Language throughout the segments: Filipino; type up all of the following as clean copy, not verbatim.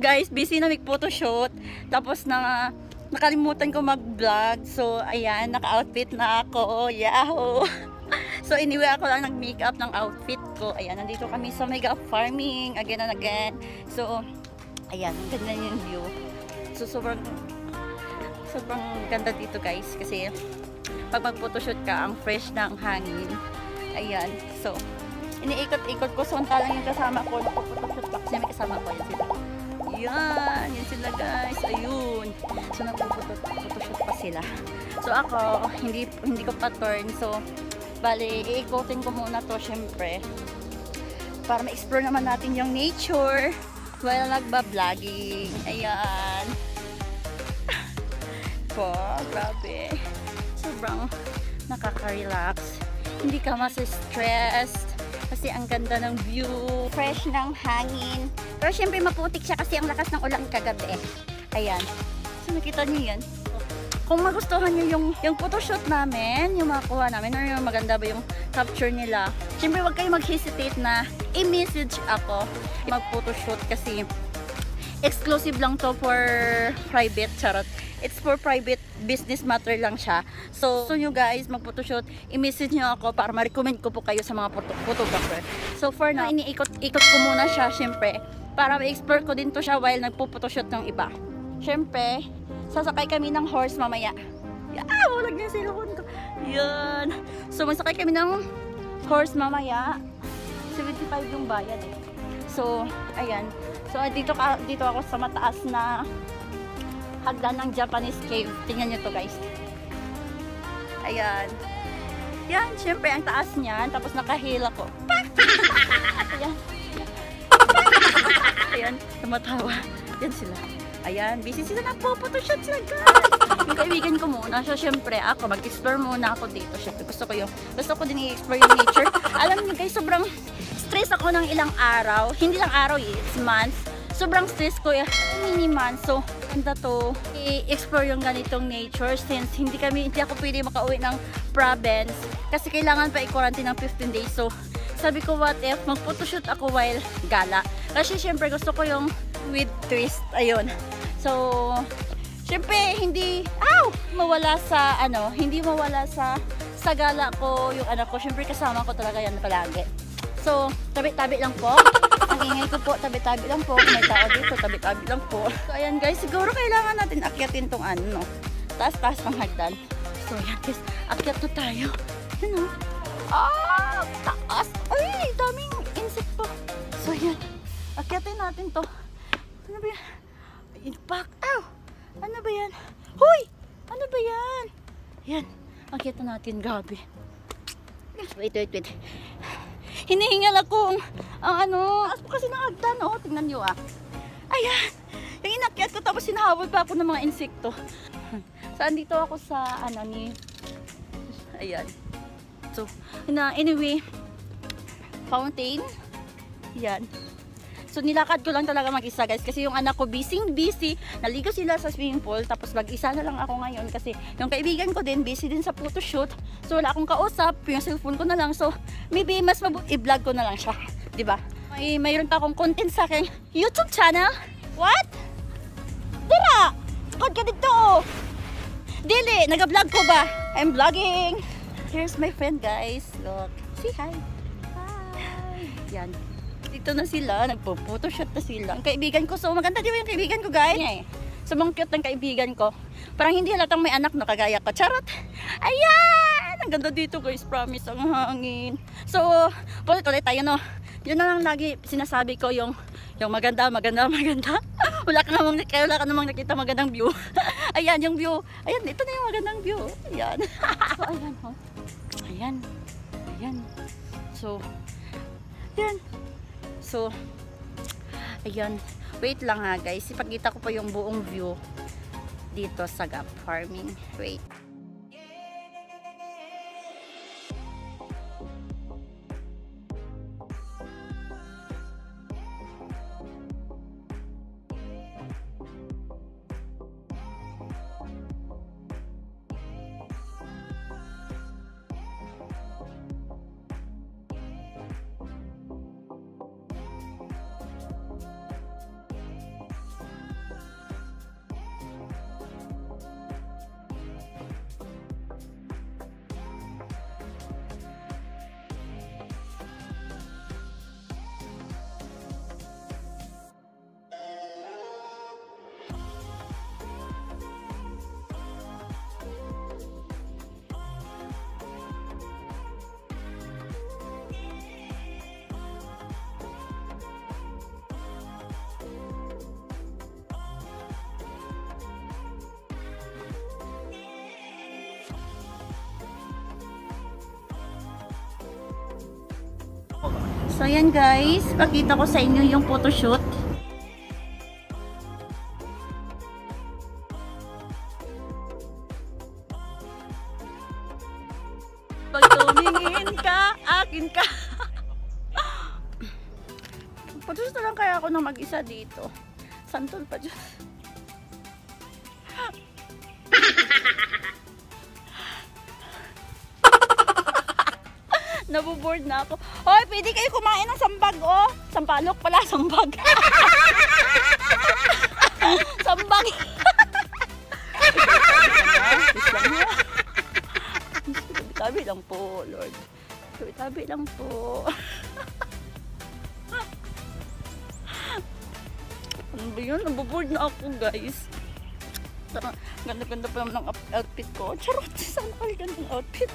guys, busy na mag-photoshoot. Tapos nakalimutan ko mag-vlog. So, ayan, naka-outfit na ako. Yahoo! So, anyway, ako lang nag-makeup ng outfit ko. Ayan, nandito kami sa mega farming. Again and again. So, ayan, ganda yung view. So, sobrang ganda dito guys. Kasi, pag mag-photoshoot ka, ang fresh ng hangin. Ayan. So, iniikot-ikot ko. Samantalang yung kasama ko, nagpo-photoshoot pa. Kasi may kasama ko. Yan sila. Yan. Yan sila guys. Ayun. So, nagpo-photoshoot pa sila. So, ako, hindi ko pa turn. So, bali, iikotin ko muna to syempre. Para ma-explore naman natin yung nature while nagba-vlogging. Ayan. Po, grabe. Sobrang nakaka-relax. Hindi ka mas-stressed. Kasi ang ganda ng view. Fresh ng hangin. Pero syempre maputik siya kasi ang lakas ng ulan kagabi. Ayan. So nakita niyo yan? Kung magustuhan niyo yung photoshoot namin, yung makuha namin, or yung maganda ba yung capture nila, syempre wag kayo mag-hesitate na i-message ako mag-photoshoot kasi exclusive lang to for private, charot. It's for private business matter lang siya. So nyo guys, mag-photoshoot, i-message nyo ako para ma-recommend ko po kayo sa mga photographer. So for now, iniikot-ikot ko muna siya syempre para ma-explore ko din to siya while nagpo-photoshoot ng iba. Syempre, sasakay kami ng horse mamaya. Walag na yung cellphone ko. Yan. So masakay kami ng horse mamaya. 75 yung bayad eh. So, ayan. So dito ako sa mataas na hagdan ng Japanese cave. Tingnan nyo to guys. Ayan. Yan, syempre ang taas niyan. Tapos nakahila ko. Ayan. Ayan, tumatawa. Yan sila. Ayan, busy sila na po. Photoshoot sila guys. Yung kaibigan ko muna siya. Syempre ako, mag-explore muna ako dito. Syempre gusto ko din i-explore yung nature. Alam niyo guys, sobrang stress ako ng ilang araw. Hindi lang araw, it's months. Sobrang stress ko mini months. So, ganda to i-explore yung ganitong nature since hindi ako pwede makauwi ng province kasi kailangan pa i-quarantine ng 15 days. So, sabi ko what if mag-photoshoot ako while gala. Kasi syempre gusto ko yung with twist. Ayun. So, syempre hindi mawala sa sa gala ko yung anak ko. Syempre kasama ko talaga yan palagi. So, tabi-tabi lang po. Ang ingay ko po, tabi-tabi lang po. May tao dito, tabi-tabi lang po. So, ayan guys, siguro kailangan natin akyatin tong taas-taas ng hagdan. So, ayan guys, akyat na tayo. Yan o. Taas! Ay, daming insekto. So, ayan. Akyatin natin to. Ano ba yan? Impact. Ano ba yan? Hoy! Ano ba yan? Yan. Akyatin natin, gabi. Wait. Hinihingal ako taas po kasi ng hagdan, tingnan nyo Ayan, yung inakyat ko tapos hinahabol pa ako ng mga insekto. So, andito ako sa ayan. So, anyway, fountain. Ayan. So, nilakad ko lang talaga mag-isa guys kasi yung anak ko busy. Naligo sila sa swimming pool tapos mag-isa na lang ako ngayon kasi yung kaibigan ko din busy din sa photoshoot. So, wala akong kausap. Yung cellphone ko na lang. So, maybe mas mabuti i-vlog ko na lang siya. Diba? Mayroon pa akong content sa aking YouTube channel. What? Dira! Kod ka dito Dili! Nag-vlog ko ba? I'm vlogging! Here's my friend guys. Look. Say hi. Hi! Yan. Dito na sila, nagpo-photoshoot na sila. Ang kaibigan ko, so maganda di ba yung kaibigan ko guys? Sobrang cute ng kaibigan ko. Parang hindi halatang may anak na kagaya ko. Charot! Ayan! Ang ganda dito guys, promise, ang hangin. So, ulit tayo no. Yun na lang lagi sinasabi ko yung maganda. Wala ka namang nakita magandang view. Ayan yung view. Ayan, ito na yung magandang view. Ayan. So, ayan ho. Ayan. So, ayan. So, ayan. Wait lang ha guys. Ipakita ko pa yung buong view dito sa Gap Farming. Wait. So, yan guys. Pakita ko sa inyo yung photoshoot. Pag tumingin ka, akin ka. Photoshoot na lang kaya ako na mag-isa dito. Santol pa dyan. Nabuboard na ako. Hoy, pwede kayo kumain ng sambag, oh. Sampalok pala, sambag. Sambag. Tabi lang po, Lord. Tabi lang po. Ano ba yun? Nabuboard na ako, guys. Ganda-ganda pa naman ng outfit ko. Charot, saan ako yung gandang outfit?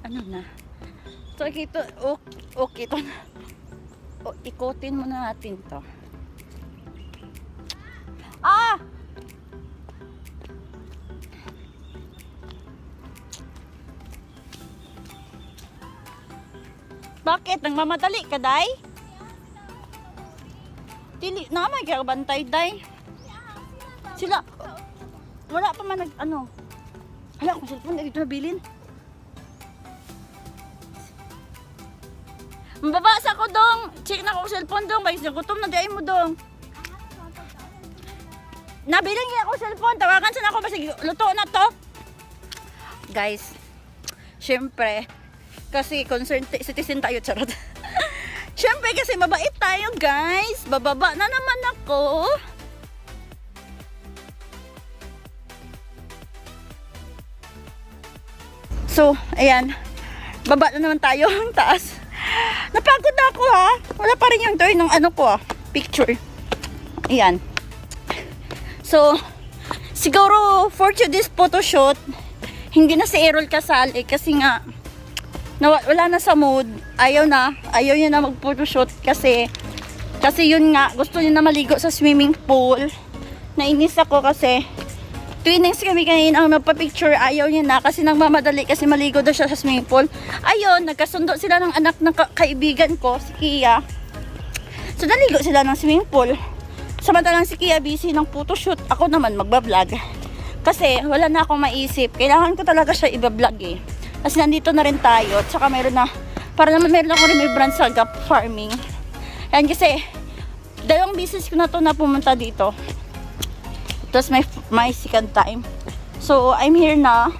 Ano na? So, ito, okay to na. O, ikotin muna natin to. Ah! Bakit? Nagmamadali ka, Day? Dili, naman kaya bantay, Day. Sila, wala pa man ano. Hala, kung cellphone na dito nabilin. Mababasa ko dong. Check na ko cellphone dong. Guys, nagutom na diay mo dong. Nabilang niya ako cellphone. Tawagan sana ako. Basta luto na to. Guys, syempre, kasi concerned citizen tayo. Charot. Syempre, kasi mabait tayo, guys. Bababa na naman ako. So, ayan. Baba na naman tayo ang taas. Napagod na ako, ha. Wala pa rin yung turn ng ano ko, picture. Ayan. So, siguro for today's photoshoot, hindi na si Errol kasali kasi nga wala na sa mood. Ayaw niya na mag-photoshoot kasi yun nga, gusto niya na maligo sa swimming pool. Nainis ako kasi twinings kami kanina ang nagpa-picture, ayaw niya na kasi nagmamadali kasi maligo daw siya sa swimming pool. Ayun, nagkasundo sila ng anak ng kaibigan ko, si Kia. So, naligo sila ng swimming pool. Samantalang si Kia busy ng photoshoot, ako naman magbablog. Kasi wala na akong maisip. Kailangan ko talaga siya ibablog eh. Kasi nandito na rin tayo. At saka meron ako remembrance sa gap farming. Yan kasi, dalawang business ko na to na pumunta dito. It was my second time. So, I'm here na.